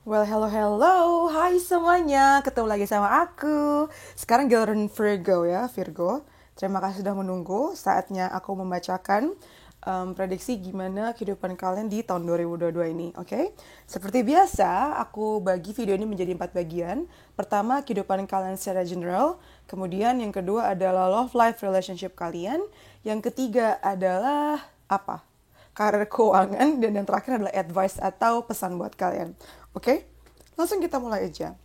Well, hello. Hai semuanya. Ketemu lagi sama aku. Sekarang giliran Virgo ya, Virgo. Terima kasih sudah menunggu. Saatnya aku membacakan prediksi gimana kehidupan kalian di tahun 2022 ini, oke? Seperti biasa, aku bagi video ini menjadi 4 bagian. Pertama, kehidupan kalian secara general. Kemudian yang kedua adalah love life relationship kalian. Yang ketiga adalah apa? Karir keuangan, dan yang terakhir adalah advice atau pesan buat kalian. Oke? Langsung kita mulai aja.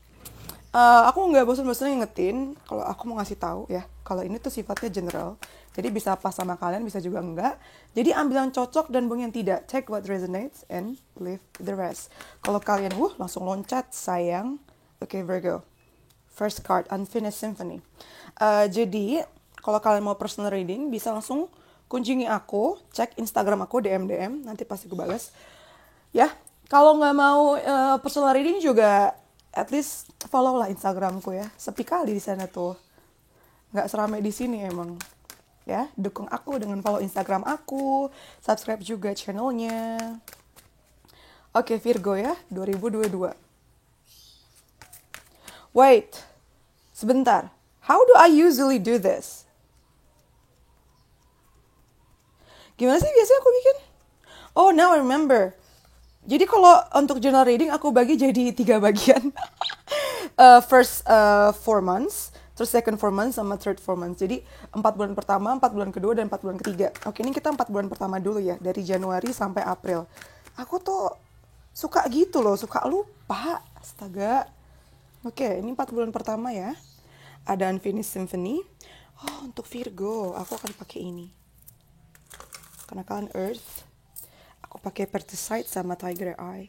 Aku nggak bosan-bosan ngingetin kalau aku mau ngasih tahu ya, kalau ini tuh sifatnya general. Jadi bisa pas sama kalian, bisa juga enggak. Jadi ambil yang cocok dan buang yang tidak. Take what resonates and leave the rest. Kalau kalian, langsung loncat sayang. Oke, Virgo. First card, Unfinished Symphony. Jadi, kalau kalian mau personal reading, bisa langsung kunjungi aku, cek Instagram aku, DM, nanti pasti gue balas. Ya, kalau nggak mau personal reading juga, at least follow lah Instagramku ya. Sepi kali di sana tuh, nggak seramai di sini emang. Ya, dukung aku dengan follow Instagram aku, subscribe juga channelnya. Oke, Virgo ya, 2022. Wait, sebentar. How do I usually do this? Gimana sih biasanya aku bikin? Oh, now I remember. Jadi kalau untuk journal reading aku bagi jadi 3 bagian. First 4 months, terus second 4 months, sama third 4 months. Jadi 4 bulan pertama, 4 bulan kedua, dan 4 bulan ketiga. Oke, ini kita 4 bulan pertama dulu ya, dari Januari sampai April. Aku tuh suka gitu loh, suka lupa. Astaga. Oke, ini 4 bulan pertama ya. Ada Unfinished Symphony. Oh, untuk Virgo, aku akan pakai ini. Karena kalian Earth. Aku pakai Persisite sama Tiger Eye.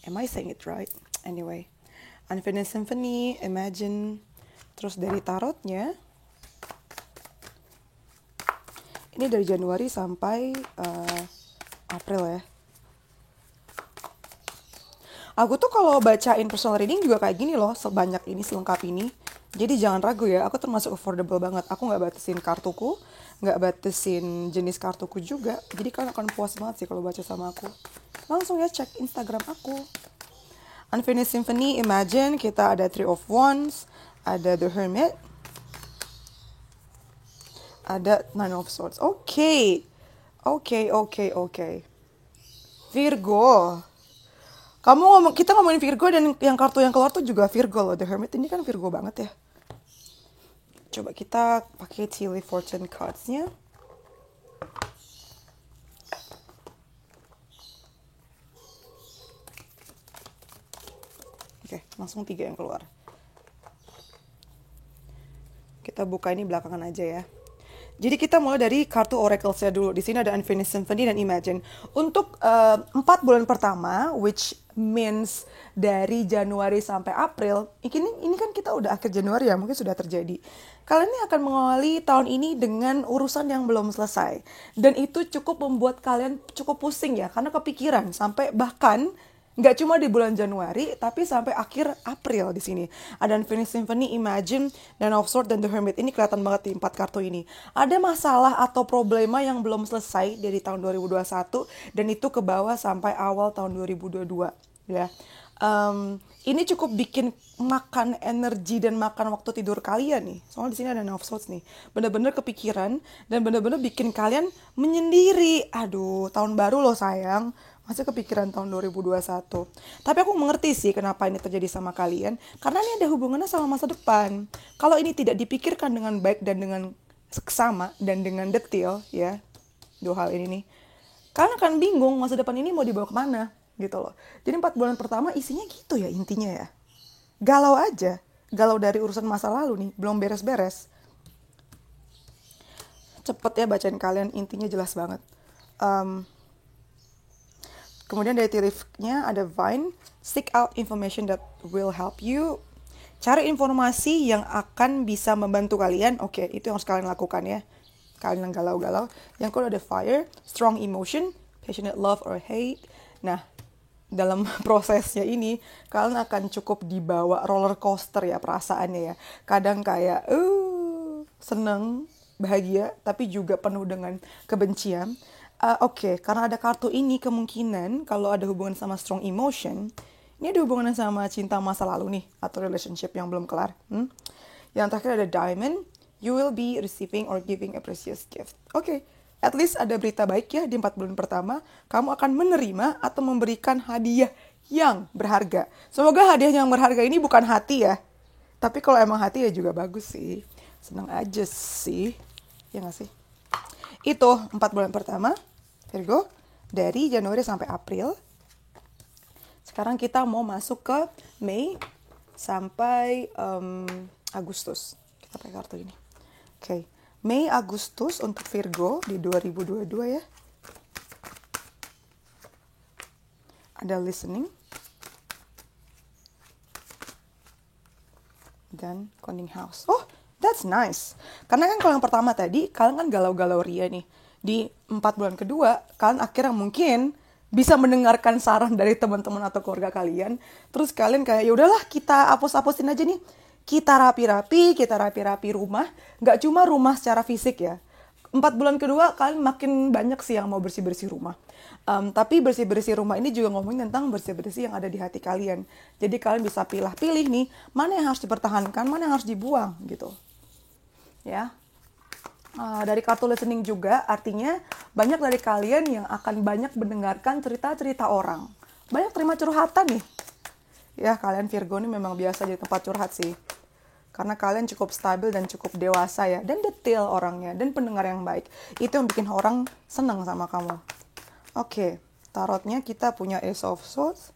Am I saying it right? Anyway. Unfinished Symphony, Imagine. Terus dari tarotnya, ini dari Januari sampai April ya. Aku tuh kalau bacain personal reading juga kayak gini loh, sebanyak ini, selengkap ini. Jadi jangan ragu ya, aku termasuk affordable banget. Aku nggak batasin kartuku, nggak batasin jenis kartuku juga. Jadi kalian akan puas banget sih kalau baca sama aku. Langsung ya cek Instagram aku. Unfinished Symphony, Imagine, kita ada Three of Wands, ada The Hermit, ada Nine of Swords. Oke. Virgo. Kita ngomongin Virgo, dan yang kartu yang keluar tuh juga Virgo loh. The Hermit ini kan Virgo banget ya. Coba kita pakai Tilly Fortune cards-nya. Oke, langsung 3 yang keluar. Kita buka ini belakangan aja ya. Jadi kita mulai dari kartu Oracle-nya dulu. Di sini ada Unfinished Symphony dan Imagine. Untuk 4 bulan pertama, which means dari Januari sampai April, ini kan kita udah akhir Januari ya, mungkin sudah terjadi. Kalian ini akan mengawali tahun ini dengan urusan yang belum selesai. Dan itu cukup membuat kalian cukup pusing ya, karena kepikiran sampai bahkan nggak cuma di bulan Januari, tapi sampai akhir April di sini. Ada Unfinished Symphony, Imagine, dan of Swords, dan The Hermit. Ini kelihatan banget di 4 kartu ini. Ada masalah atau problema yang belum selesai dari tahun 2021, dan itu ke bawah sampai awal tahun 2022. Ya. Ini cukup bikin makan energi dan makan waktu tidur kalian nih. Soalnya di sini ada Nine of Swords nih. Bener-bener kepikiran dan bener-bener bikin kalian menyendiri. Aduh, tahun baru loh sayang. Masih kepikiran tahun 2021. Tapi aku mengerti sih kenapa ini terjadi sama kalian. Karena ini ada hubungannya sama masa depan. Kalau ini tidak dipikirkan dengan baik dan dengan seksama dan dengan detail ya, 2 hal ini nih, kalian akan bingung masa depan ini mau dibawa kemana gitu loh. Jadi 4 bulan pertama isinya gitu ya intinya ya. Galau aja. Galau dari urusan masa lalu nih, belum beres-beres. Cepet ya bacain kalian, intinya jelas banget. Kemudian dari tirifnya ada Vine, seek out information that will help you. Cari informasi yang akan bisa membantu kalian. Oke, itu yang harus kalian lakukan ya. Kalian yang galau-galau. Yang kedua ada Fire, strong emotion, passionate love or hate. Nah, dalam prosesnya ini, kalian akan cukup dibawa roller coaster ya perasaannya ya. Kadang kayak, seneng, bahagia, tapi juga penuh dengan kebencian. Oke, karena ada kartu ini, kemungkinan kalau ada hubungan sama strong emotion, Ini ada hubungannya sama cinta masa lalu nih, atau relationship yang belum kelar. Yang terakhir ada diamond, you will be receiving or giving a precious gift. Oke, at least ada berita baik ya di 4 bulan pertama, kamu akan menerima atau memberikan hadiah yang berharga. Semoga hadiah yang berharga ini bukan hati ya. Tapi kalau emang hati ya juga bagus sih. Senang aja sih. Ya nggak sih? Itu 4 bulan pertama, Virgo, dari Januari sampai April. Sekarang kita mau masuk ke Mei sampai Agustus. Kita pakai kartu ini. Oke. Mei, Agustus untuk Virgo di 2022 ya. Ada listening. Dan cleaning house. Oh, that's nice. Karena kan kalau yang pertama tadi, kalian kan galau-galau ria nih. Di 4 bulan kedua, kalian akhirnya mungkin bisa mendengarkan saran dari teman-teman atau keluarga kalian. Terus kalian kayak, ya udahlah kita hapus-hapusin aja nih. Kita rapi-rapi rumah. Nggak cuma rumah secara fisik ya. 4 bulan kedua kalian makin banyak sih yang mau bersih-bersih rumah. Tapi bersih-bersih rumah ini juga ngomongin tentang bersih-bersih yang ada di hati kalian. Jadi kalian bisa pilih-pilih nih, mana yang harus dipertahankan, mana yang harus dibuang gitu. Ya. Dari kartu listening juga, artinya banyak dari kalian yang akan banyak mendengarkan cerita-cerita orang. Banyak terima curhatan nih. Ya, kalian Virgo ini memang biasa jadi tempat curhat sih. Karena kalian cukup stabil dan cukup dewasa ya. Dan detail orangnya, dan pendengar yang baik. Itu yang bikin orang senang sama kamu. Oke, tarotnya kita punya Ace of Swords.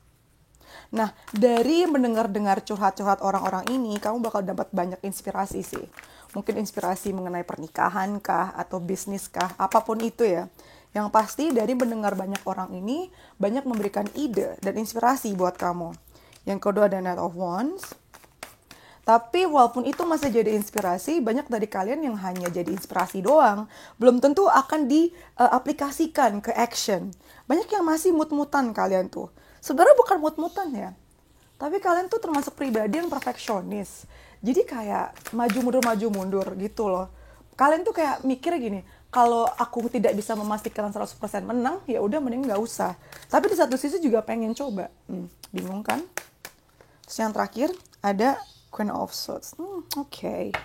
Nah, dari mendengar-dengar curhat-curhat orang-orang ini, kamu bakal dapat banyak inspirasi sih. Mungkin inspirasi mengenai pernikahan kah, atau bisnis kah, apapun itu ya. Yang pasti dari mendengar banyak orang ini, banyak memberikan ide dan inspirasi buat kamu. Yang kedua ada Knight of Wands. Tapi walaupun itu masih jadi inspirasi, banyak dari kalian yang hanya jadi inspirasi doang. Belum tentu akan diaplikasikan ke action. Banyak yang masih mut-mutan kalian tuh. Sebenarnya bukan mut-mutan ya. Tapi kalian tuh termasuk pribadi yang perfeksionis. Jadi kayak maju mundur gitu loh. Kalian tuh kayak mikir gini, kalau aku tidak bisa memastikan 100% menang, ya udah mending nggak usah. Tapi di satu sisi juga pengen coba. Bingung kan? Terus yang terakhir ada Queen of Swords. Oke.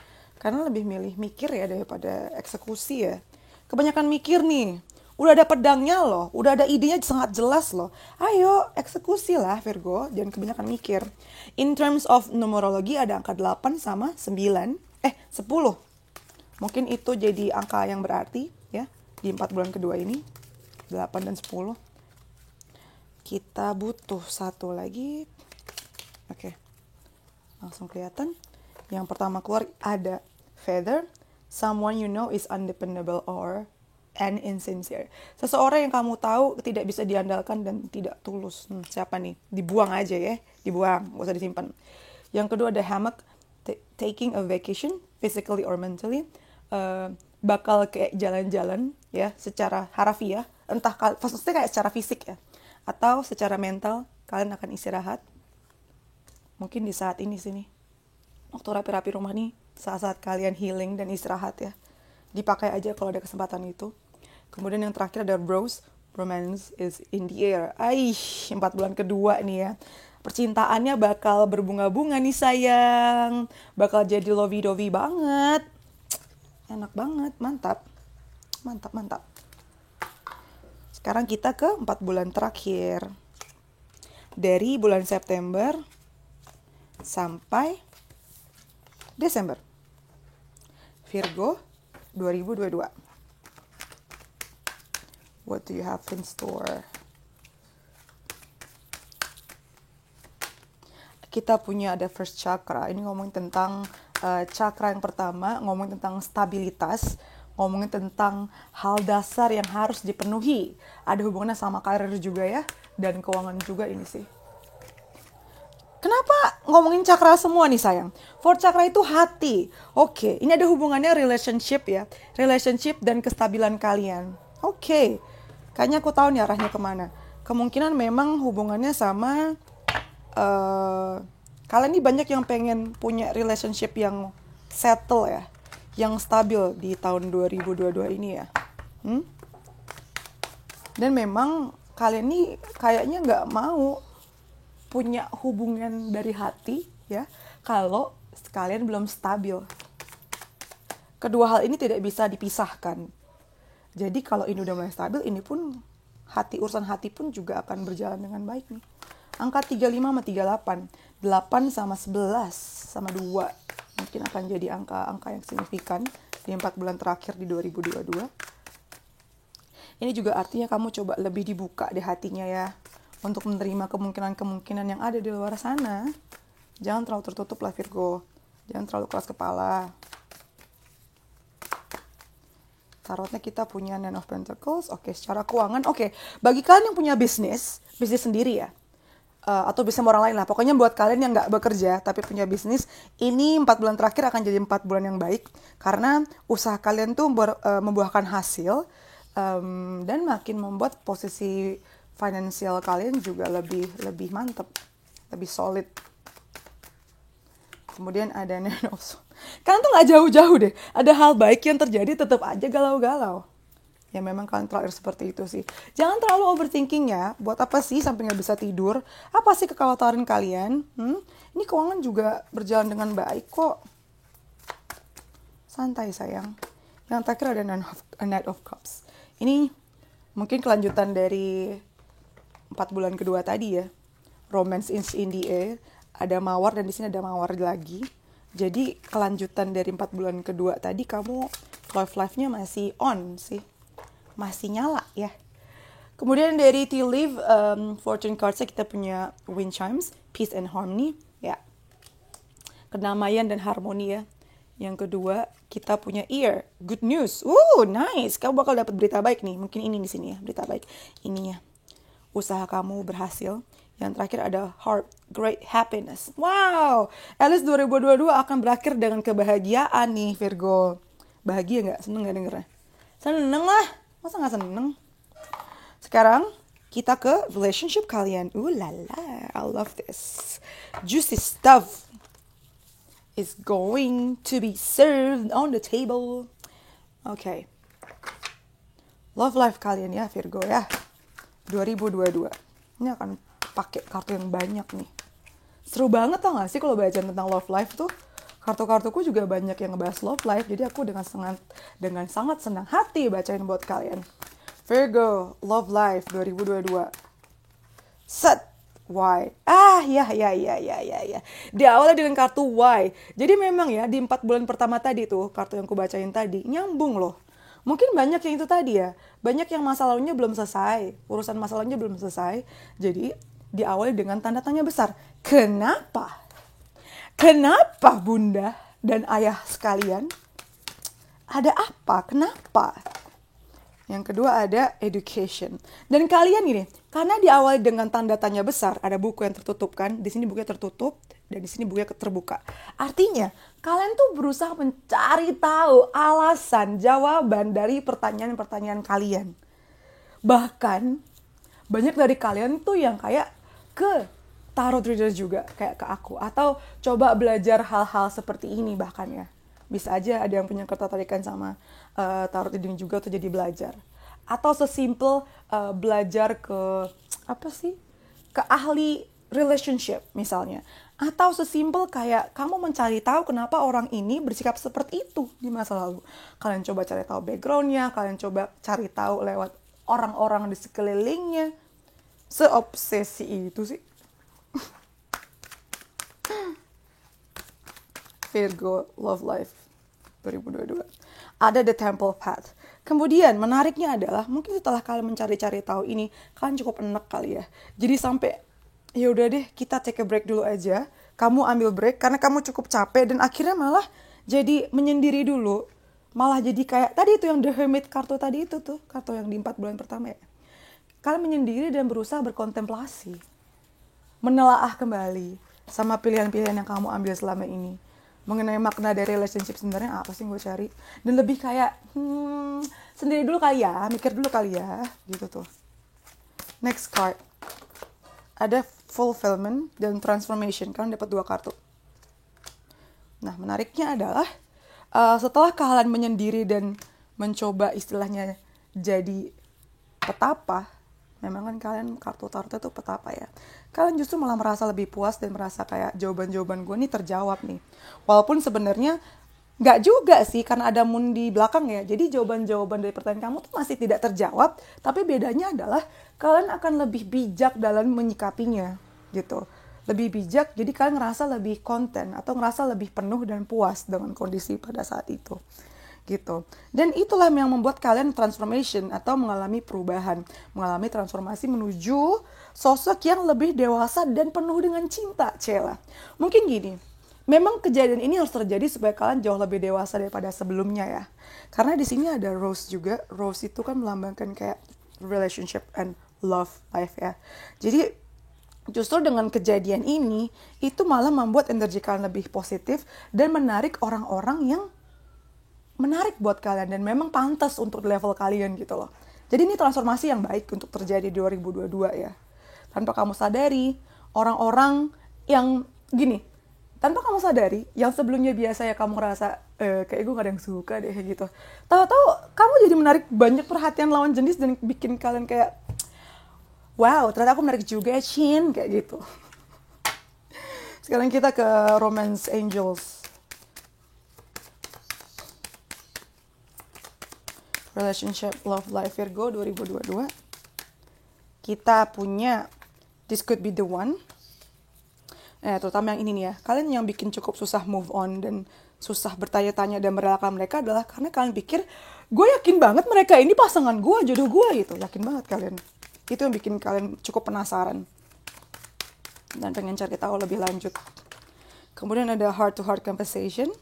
Karena lebih milih mikir ya daripada eksekusi ya. Kebanyakan mikir nih. Udah ada pedangnya loh, udah ada idenya sangat jelas loh. Ayo eksekusi lah Virgo, jangan kebanyakan mikir. In terms of numerologi ada angka 8 sama 9, 10. Mungkin itu jadi angka yang berarti ya di 4 bulan kedua ini, 8 dan 10. Kita butuh satu lagi. Oke. Langsung kelihatan. Yang pertama keluar ada feather, someone you know is undependable or and insincere. Seseorang yang kamu tahu tidak bisa diandalkan dan tidak tulus. Siapa nih? Dibuang aja ya. Dibuang, gak usah disimpan. Yang kedua ada hammock, taking a vacation, physically or mentally. Bakal kayak jalan-jalan ya, secara harafiah. Entah, maksudnya kayak secara fisik ya. Atau secara mental, kalian akan istirahat. Mungkin di saat ini sini. Waktu rapi-rapi rumah nih, saat-saat kalian healing dan istirahat ya. Dipakai aja kalau ada kesempatan itu. Kemudian yang terakhir ada Rose, romance is in the air. 4 bulan kedua nih ya. Percintaannya bakal berbunga-bunga nih sayang. Bakal jadi lovey-dovey banget. Enak banget, mantap. Mantap. Sekarang kita ke 4 bulan terakhir. Dari bulan September sampai Desember. Virgo 2022. What do you have in store? Kita punya ada first chakra. Ini ngomongin tentang chakra yang pertama, ngomongin tentang stabilitas, ngomongin tentang hal dasar yang harus dipenuhi. Ada hubungannya sama karir juga ya, dan keuangan juga ini sih. Kenapa ngomongin chakra semua nih sayang? Fourth chakra itu hati. Oke, ini ada hubungannya relationship ya. Relationship dan kestabilan kalian. Oke, kayaknya aku tahu nih arahnya kemana. Kemungkinan memang hubungannya sama kalian ini banyak yang pengen punya relationship yang settle ya. Yang stabil di tahun 2022 ini ya. Dan memang kalian ini kayaknya nggak mau punya hubungan dari hati ya kalau kalian belum stabil. Kedua hal ini tidak bisa dipisahkan. Jadi kalau ini udah mulai stabil, ini pun urusan hati pun juga akan berjalan dengan baik nih. Angka 35 sama 38, 8 sama 11 sama 2 mungkin akan jadi angka-angka yang signifikan di 4 bulan terakhir di 2022. Ini juga artinya kamu coba lebih dibuka di hatinya ya, untuk menerima kemungkinan-kemungkinan yang ada di luar sana. Jangan terlalu tertutup lah Virgo, jangan terlalu keras kepala. Tarotnya kita punya Nine of Pentacles. Oke, secara keuangan, oke. Bagi kalian yang punya bisnis sendiri ya, atau bisnis orang lain lah. Pokoknya buat kalian yang nggak bekerja tapi punya bisnis, ini 4 bulan terakhir akan jadi 4 bulan yang baik. Karena usaha kalian tuh membuahkan hasil, dan makin membuat posisi finansial kalian juga lebih mantep, lebih solid. Kemudian ada Nine of Swords. Kalian tuh gak jauh-jauh deh. Ada hal baik yang terjadi, tetap aja galau-galau. Ya memang kalian terakhir seperti itu sih. Jangan terlalu overthinking ya. Buat apa sih sampai gak bisa tidur? Apa sih kekhawatiran kalian? Ini keuangan juga berjalan dengan baik kok. Santai sayang. Yang terakhir ada Knight of Cups. Ini mungkin kelanjutan dari 4 bulan kedua tadi ya. Romance is in the air. Ada mawar dan di sini ada mawar lagi. Jadi kelanjutan dari 4 bulan kedua tadi, kamu love life-nya masih on sih. Masih nyala ya. Kemudian dari Tea Leaf, Fortune Cards-nya kita punya Wind Chimes, Peace and Harmony. Ya. Kedamaian dan harmoni ya. Yang kedua, kita punya Ear, Good News. Nice. Kamu bakal dapat berita baik nih. Mungkin ini di sini ya, berita baik. Ini ya. Usaha kamu berhasil. Yang terakhir ada Heart, Great Happiness. Wow, at least 2022 akan berakhir dengan kebahagiaan nih Virgo. Bahagia gak? Seneng gak dengernya? Seneng lah, masa gak seneng? Sekarang kita ke relationship kalian. Lala, I love this. Juicy stuff is going to be served on the table. Okay. Love life kalian ya Virgo ya. 2022. Ini akan pakai kartu yang banyak nih. Seru banget tau gak sih kalau baca tentang love life tuh. Kartu-kartuku juga banyak yang ngebahas love life. Jadi aku dengan sangat senang hati bacain buat kalian. Virgo, love life 2022. Set. Why? Ya. Diawali dengan kartu why. Jadi memang ya di 4 bulan pertama tadi tuh, kartu yang aku bacain tadi, nyambung loh. Mungkin banyak yang itu tadi ya. Banyak yang masalahnya belum selesai. Urusan masalahnya belum selesai. Jadi diawali dengan tanda tanya besar. Kenapa? Kenapa bunda dan ayah sekalian? Ada apa? Kenapa? Yang kedua ada education. Dan kalian gini, karena diawali dengan tanda tanya besar, ada buku yang tertutup kan? Di sini bukunya tertutup dan di sini bukunya terbuka. Artinya, kalian tuh berusaha mencari tahu alasan, jawaban dari pertanyaan-pertanyaan kalian. Bahkan banyak dari kalian tuh yang kayak ke tarot reader juga, kayak ke aku, atau coba belajar hal-hal seperti ini bahkan ya. Bisa aja ada yang punya ketertarikan sama tarot reading juga tuh jadi belajar. Atau sesimpel belajar ke ke ahli relationship misalnya. Atau sesimpel kayak kamu mencari tahu kenapa orang ini bersikap seperti itu di masa lalu. Kalian coba cari tahu backgroundnya, kalian coba cari tahu lewat orang-orang di sekelilingnya. Seobsesi itu sih. Virgo Love Life 2022. Ada The Temple Path. Kemudian menariknya adalah mungkin setelah kalian mencari-cari tahu ini, kalian cukup enak kali ya. Jadi sampai ya udah deh kita take a break dulu aja. Kamu ambil break karena kamu cukup capek dan akhirnya malah jadi menyendiri dulu. Malah jadi kayak tadi itu yang The Hermit kartu tadi itu tuh, kartu yang di 4 bulan pertama ya. Kalian menyendiri dan berusaha berkontemplasi. Menelaah kembali sama pilihan-pilihan yang kamu ambil selama ini. Mengenai makna dari relationship sebenarnya apa sih gue cari. Dan lebih kayak, sendiri dulu kali ya, mikir dulu kali ya, gitu tuh. Next card. Ada fulfillment dan transformation. Kalian dapat 2 kartu. Nah, menariknya adalah, setelah kalian menyendiri dan mencoba istilahnya jadi petapa, memang kan kalian kartu tarotnya tuh petapa ya. Kalian justru malah merasa lebih puas dan merasa kayak jawaban-jawaban gue nih terjawab nih. Walaupun sebenarnya nggak juga sih, karena ada moon di belakang ya. Jadi jawaban-jawaban dari pertanyaan kamu tuh masih tidak terjawab, tapi bedanya adalah kalian akan lebih bijak dalam menyikapinya gitu. Lebih bijak, jadi kalian ngerasa lebih konten atau ngerasa lebih penuh dan puas dengan kondisi pada saat itu gitu. Dan itulah yang membuat kalian transformation atau mengalami perubahan, mengalami transformasi menuju sosok yang lebih dewasa dan penuh dengan cinta, Cela. Mungkin gini, memang kejadian ini harus terjadi supaya kalian jauh lebih dewasa daripada sebelumnya ya. Karena di sini ada rose juga. Rose itu kan melambangkan kayak relationship and love life ya. Jadi justru dengan kejadian ini, itu malah membuat energi kalian lebih positif dan menarik orang-orang yang menarik buat kalian dan memang pantas untuk level kalian gitu loh. Jadi ini transformasi yang baik untuk terjadi di 2022 ya. Tanpa kamu sadari, orang-orang yang gini, tanpa kamu sadari, yang sebelumnya biasa ya kamu ngerasa kayak gue gak ada yang suka deh gitu. Tahu-tahu kamu jadi menarik banyak perhatian lawan jenis dan bikin kalian kayak wow, ternyata aku menarik juga ya, Shin, kayak gitu. Sekarang kita ke Romance Angels. Relationship, Love Life, Virgo 2022. Kita punya This Could Be The One. Terutama yang ini nih ya. Kalian yang bikin cukup susah move on dan susah bertanya-tanya dan merelakan mereka adalah karena kalian pikir, gue yakin banget mereka ini pasangan gue, jodoh gue gitu. Yakin banget kalian. Itu yang bikin kalian cukup penasaran dan pengen cari tahu lebih lanjut. Kemudian ada Heart to Heart Conversation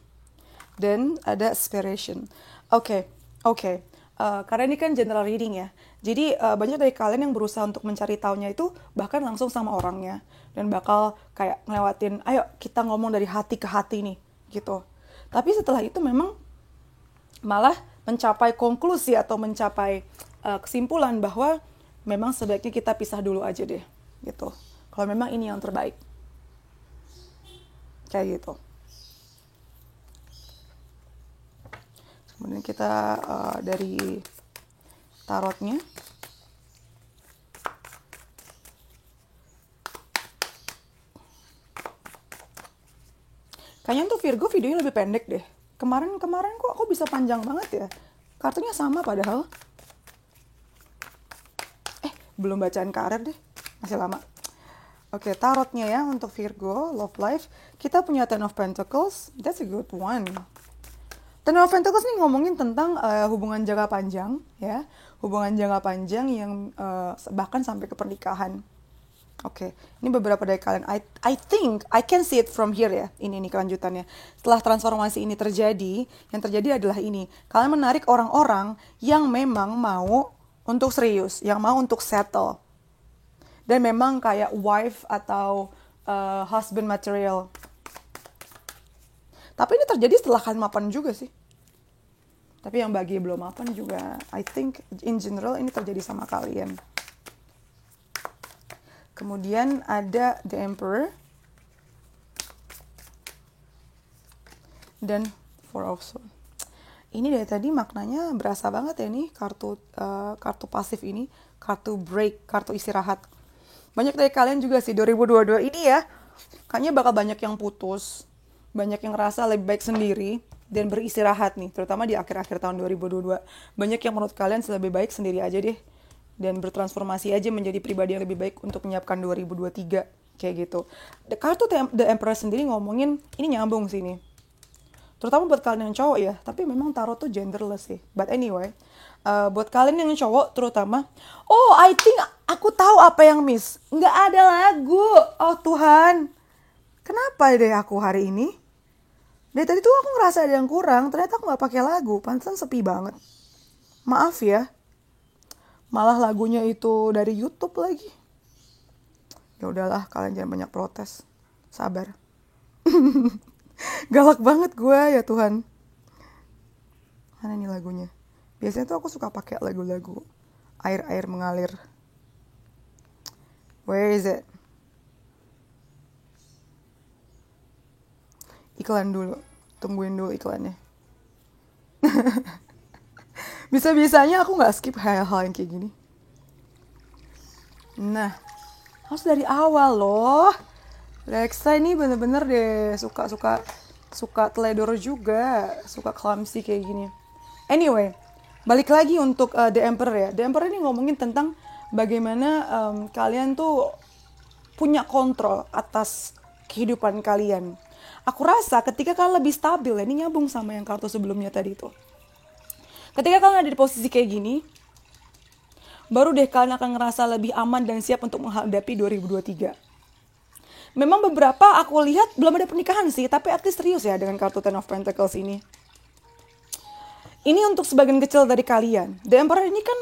dan ada Aspiration. Oke. Karena ini kan general reading ya. Jadi banyak dari kalian yang berusaha untuk mencari taunya itu bahkan langsung sama orangnya. Dan bakal kayak ngelewatin, ayo kita ngomong dari hati ke hati nih, gitu. Tapi setelah itu memang malah mencapai konklusi atau mencapai kesimpulan bahwa memang sebaiknya kita pisah dulu aja deh, gitu. Kalau memang ini yang terbaik. Kayak gitu. Kemudian kita dari tarotnya. Kayaknya tuh Virgo videonya lebih pendek deh. Kemarin kok aku bisa panjang banget ya. Kartunya sama padahal. Belum bacaan karir deh. Masih lama. Oke, tarotnya ya untuk Virgo, Love Life. Kita punya Ten of Pentacles. That's a good one. Ten of Pentacles nih ngomongin tentang hubungan jangka panjang ya. Hubungan jangka panjang yang bahkan sampai ke pernikahan. Oke, ini beberapa dari kalian. I think I can see it from here ya. Ini kelanjutannya. Setelah transformasi ini terjadi, yang terjadi adalah ini. Kalian menarik orang-orang yang memang mau untuk serius, yang mau untuk settle. Dan memang kayak wife atau husband material. Tapi ini terjadi setelah kalian mapan juga sih. Tapi yang bagi belum mapan juga, I think in general ini terjadi sama kalian. Kemudian ada The Emperor. Dan Four of Swords. Ini dari tadi maknanya berasa banget ya nih kartu pasif ini. Kartu break, kartu istirahat. Banyak dari kalian juga sih 2022 ini ya. Kayaknya bakal banyak yang putus. Banyak yang ngerasa lebih baik sendiri dan beristirahat nih, terutama di akhir-akhir tahun 2022. Banyak yang menurut kalian lebih baik sendiri aja deh dan bertransformasi aja menjadi pribadi yang lebih baik untuk menyiapkan 2023 kayak gitu. Kartu The Emperor sendiri ngomongin ini nyambung sih nih. Terutama buat kalian yang cowok ya, tapi memang tarot tuh genderless sih. But anyway, buat kalian yang cowok terutama, I think aku tahu apa yang miss. Nggak ada lagu. Oh Tuhan, kenapa deh aku hari ini? Dari tadi tuh aku ngerasa ada yang kurang, ternyata aku gak pakai lagu, pantesan sepi banget. Maaf ya, malah lagunya itu dari YouTube lagi. Ya udahlah, kalian jangan banyak protes, sabar. Galak banget gue ya Tuhan. Mana nih lagunya? Biasanya tuh aku suka pakai lagu-lagu air-air mengalir. Where is it? Iklan dulu, tungguin dulu iklannya. Bisa-bisanya aku gak skip hal-hal yang kayak gini. Nah, harus dari awal loh. Reksa ini bener-bener deh suka teledor juga, suka clumsy kayak gini. Anyway, balik lagi untuk The Emperor ya. The Emperor ini ngomongin tentang bagaimana kalian tuh punya kontrol atas kehidupan kalian. Aku rasa ketika kalian lebih stabil, ini nyambung sama yang kartu sebelumnya tadi tuh. Ketika kalian ada di posisi kayak gini, baru deh kalian akan ngerasa lebih aman dan siap untuk menghadapi 2023. Memang beberapa aku lihat belum ada pernikahan sih, tapi at least serius ya dengan kartu Ten of Pentacles ini. Ini untuk sebagian kecil dari kalian. The Emperor ini kan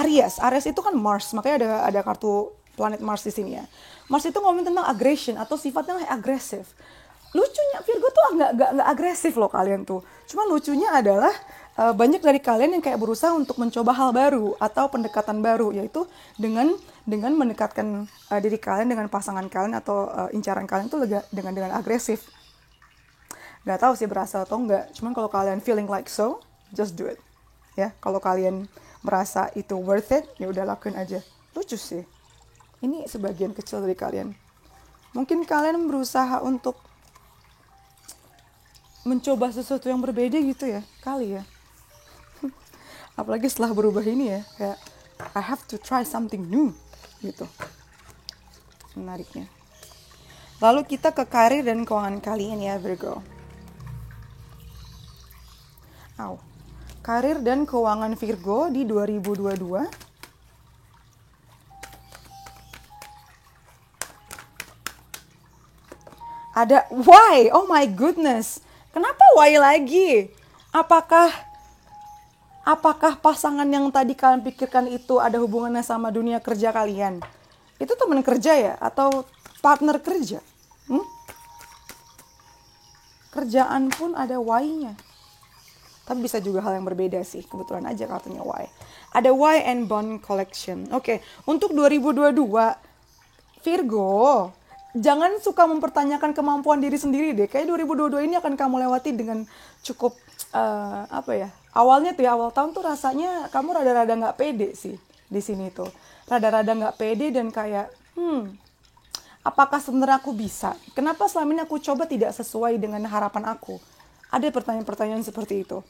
Aries. Aries itu kan Mars, makanya ada kartu planet Mars di sini ya. Mars itu ngomongin tentang aggression atau sifatnya agresif. Lucunya Virgo tuh nggak agresif loh kalian tuh. Cuma lucunya adalah banyak dari kalian yang kayak berusaha untuk mencoba hal baru atau pendekatan baru, yaitu dengan mendekatkan diri kalian dengan pasangan kalian atau incaran kalian tuh dengan agresif. Nggak tahu sih berhasil atau enggak. Cuman kalau kalian feeling like so, just do it. Ya, kalau kalian merasa itu worth it, ya udah lakuin aja. Lucu sih. Ini sebagian kecil dari kalian. Mungkin kalian berusaha untuk mencoba sesuatu yang berbeda gitu ya, kali ya. Apalagi setelah berubah ini ya, kayak I have to try something new gitu. Menariknya. Lalu kita ke karir dan keuangan kalian ya, Virgo. Karir dan keuangan Virgo di 2022. Ada why? Oh my goodness. Kenapa why lagi? Apakah pasangan yang tadi kalian pikirkan itu ada hubungannya sama dunia kerja kalian? Itu teman kerja ya? Atau partner kerja? Kerjaan pun ada why-nya. Tapi bisa juga hal yang berbeda sih. Kebetulan aja kartunya why. Ada why and bond collection. Oke, untuk 2022, Virgo, jangan suka mempertanyakan kemampuan diri sendiri deh. Kayak 2022 ini akan kamu lewati dengan cukup awalnya tuh ya, awal tahun tuh rasanya kamu rada-rada nggak pede sih di sini tuh. Rada-rada nggak pede dan kayak apakah sebenarnya aku bisa? Kenapa selama ini aku coba tidak sesuai dengan harapan aku? Ada pertanyaan-pertanyaan seperti itu.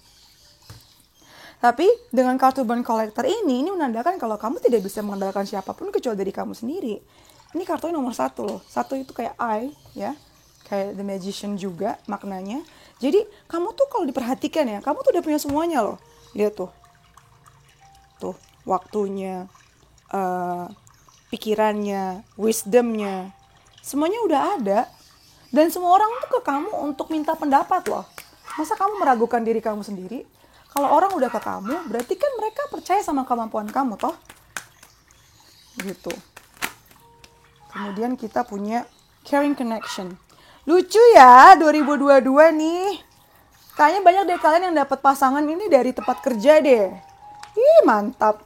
Tapi dengan kartu bond collector ini menandakan kalau kamu tidak bisa mengandalkan siapapun kecuali dari kamu sendiri. Ini kartunya nomor 1 loh. 1 itu kayak I, ya. Kayak The Magician juga maknanya. Jadi kamu tuh kalau diperhatikan ya, kamu tuh udah punya semuanya loh. Lihat tuh. Tuh, waktunya, pikirannya, wisdomnya. Semuanya udah ada. Dan semua orang tuh ke kamu untuk minta pendapat loh. Masa kamu meragukan diri kamu sendiri? Kalau orang udah ke kamu, berarti kan mereka percaya sama kemampuan kamu toh. Gitu. Kemudian kita punya caring connection. Lucu ya 2022 nih. Kayaknya banyak deh kalian yang dapat pasangan ini dari tempat kerja deh. Ih mantap.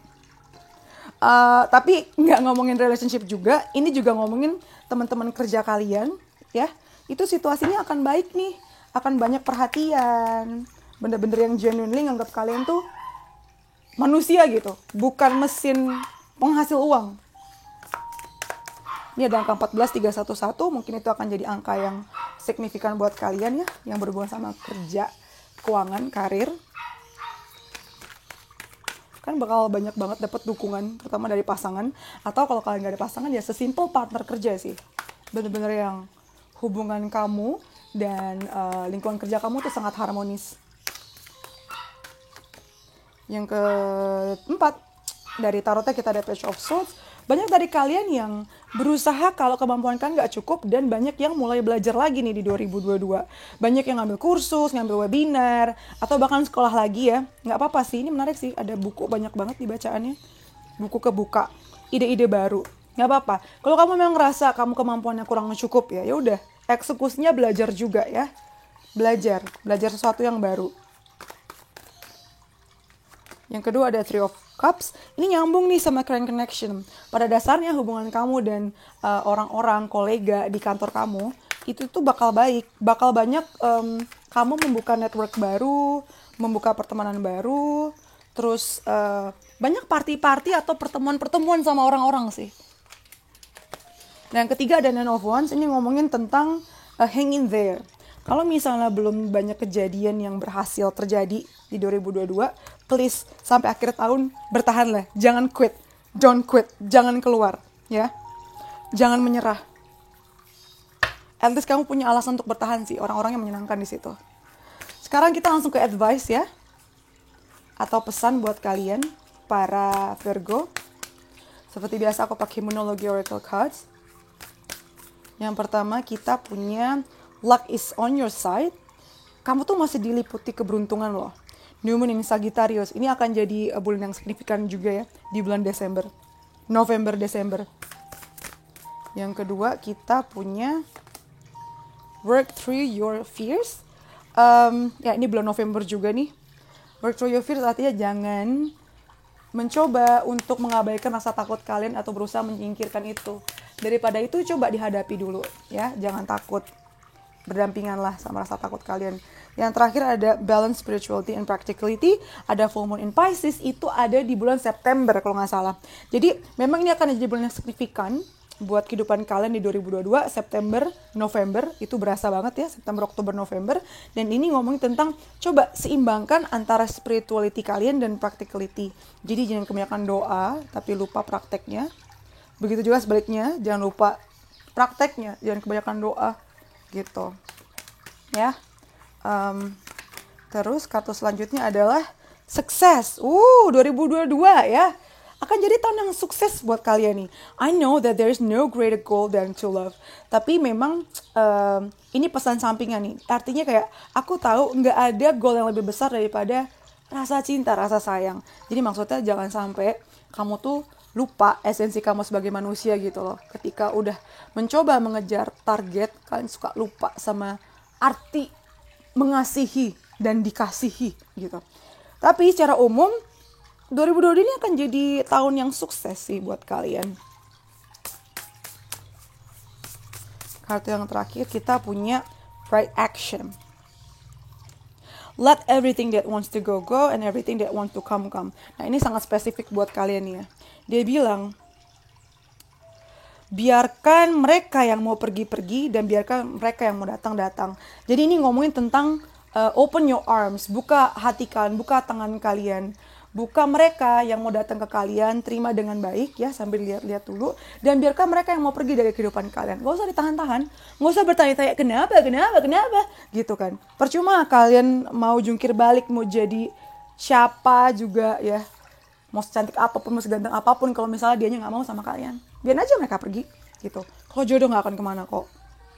Tapi nggak ngomongin relationship juga. Ini juga ngomongin teman-teman kerja kalian. Ya, itu situasinya akan baik nih. Akan banyak perhatian. Bener-bener yang genuinely nganggap kalian tuh manusia gitu. Bukan mesin penghasil uang. Ini ada angka 14311, mungkin itu akan jadi angka yang signifikan buat kalian ya, yang berhubungan sama kerja, keuangan, karir. Kan bakal banyak banget dapat dukungan, terutama dari pasangan. Atau kalau kalian gak ada pasangan ya sesimpel partner kerja sih. Bener-bener yang hubungan kamu dan lingkungan kerja kamu tuh sangat harmonis. Yang keempat, dari tarotnya kita ada Page of Swords. Banyak dari kalian yang berusaha kalau kemampuan kalian gak cukup dan banyak yang mulai belajar lagi nih di 2022. Banyak yang ngambil kursus, ngambil webinar, atau bahkan sekolah lagi ya. Gak apa-apa sih, ini menarik sih. Ada buku banyak banget di bacaannya. Buku kebuka, ide-ide baru. Gak apa-apa. Kalau kamu memang ngerasa kamu kemampuannya kurang cukup ya udah. Eksekusinya belajar juga ya. Belajar sesuatu yang baru. Yang kedua ada Three of Cups. Ini nyambung nih sama caring connection. Pada dasarnya hubungan kamu dan orang-orang, kolega di kantor kamu itu tuh bakal baik. Bakal banyak kamu membuka network baru, membuka pertemanan baru. Terus banyak party-party atau pertemuan-pertemuan sama orang-orang sih. Nah, yang ketiga ada Nine of Wands. Ini ngomongin tentang hang in there. Kalau misalnya belum banyak kejadian yang berhasil terjadi di 2022, please sampai akhir tahun bertahanlah. Jangan quit. Don't quit. Jangan keluar, ya. Jangan menyerah. At least kamu punya alasan untuk bertahan sih. Orang-orang yang menyenangkan di situ. Sekarang kita langsung ke advice ya. Atau pesan buat kalian para Virgo. Seperti biasa aku pakai Moonology Oracle Cards. Yang pertama kita punya luck is on your side. Kamu tuh masih diliputi keberuntungan loh. New Moon in Sagittarius. Ini akan jadi bulan yang signifikan juga ya. Di bulan Desember. November, Desember. Yang kedua kita punya work through your fears. Ya ini bulan November juga nih. Work through your fears artinya jangan mencoba untuk mengabaikan rasa takut kalian atau berusaha menyingkirkan itu. Daripada itu coba dihadapi dulu ya, jangan takut. Berdampinganlah sama rasa takut kalian. Yang terakhir ada balance spirituality and practicality. Ada full moon in Pisces, itu ada di bulan September kalau nggak salah. Jadi memang ini akan jadi bulan yang signifikan buat kehidupan kalian di 2022, September, November, itu berasa banget ya, September, Oktober, November. Dan ini ngomongin tentang coba seimbangkan antara spirituality kalian dan practicality. Jadi jangan kebanyakan doa, tapi lupa prakteknya. Begitu juga sebaliknya, jangan lupa prakteknya, jangan kebanyakan doa, gitu. Ya. Terus kartu selanjutnya adalah sukses. 2022 ya. Akan jadi tahun yang sukses buat kalian nih. I know that there is no greater goal than to love. Tapi memang ini pesan sampingan nih. Artinya kayak aku tahu nggak ada goal yang lebih besar daripada rasa cinta, rasa sayang. Jadi maksudnya jangan sampai kamu tuh lupa esensi kamu sebagai manusia gitu loh. Ketika udah mencoba mengejar target, kalian suka lupa sama arti mengasihi dan dikasihi gitu. Tapi secara umum 2022 ini akan jadi tahun yang sukses sih buat kalian. Kartu yang terakhir kita punya right action. Let everything that wants to go, go, and everything that wants to come, come. Nah ini sangat spesifik buat kalian ya. Dia bilang, biarkan mereka yang mau pergi-pergi dan biarkan mereka yang mau datang-datang. Jadi ini ngomongin tentang open your arms, buka hati kalian, buka tangan kalian. Buka mereka yang mau datang ke kalian, terima dengan baik ya, sambil lihat-lihat dulu. Dan biarkan mereka yang mau pergi dari kehidupan kalian. Gak usah ditahan-tahan, gak usah bertanya-tanya kenapa, gitu kan. Percuma kalian mau jungkir balik, mau jadi siapa juga ya. Mau secantik apapun, mau seganteng apapun, kalau misalnya dianya gak mau sama kalian, biar aja mereka pergi gitu. Kalau jodoh gak akan kemana kok,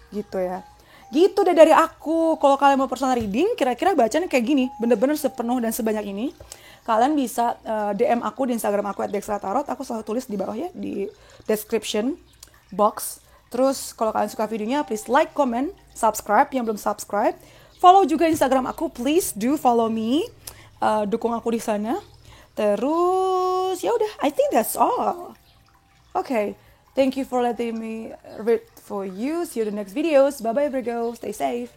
gitu ya. Gitu deh dari aku. Kalau kalian mau personal reading, kira-kira bacanya kayak gini, bener-bener sepenuh dan sebanyak ini. Kalian bisa DM aku di Instagram aku @dextratarot. Aku selalu tulis di bawah ya, di description box. Terus kalau kalian suka videonya, please like, comment, subscribe yang belum subscribe. Follow juga Instagram aku, please do follow me. Dukung aku di sana. Terus ya udah, I think that's all. Okay, thank you for letting me read for you. See you in the next videos. Bye bye Virgo, stay safe.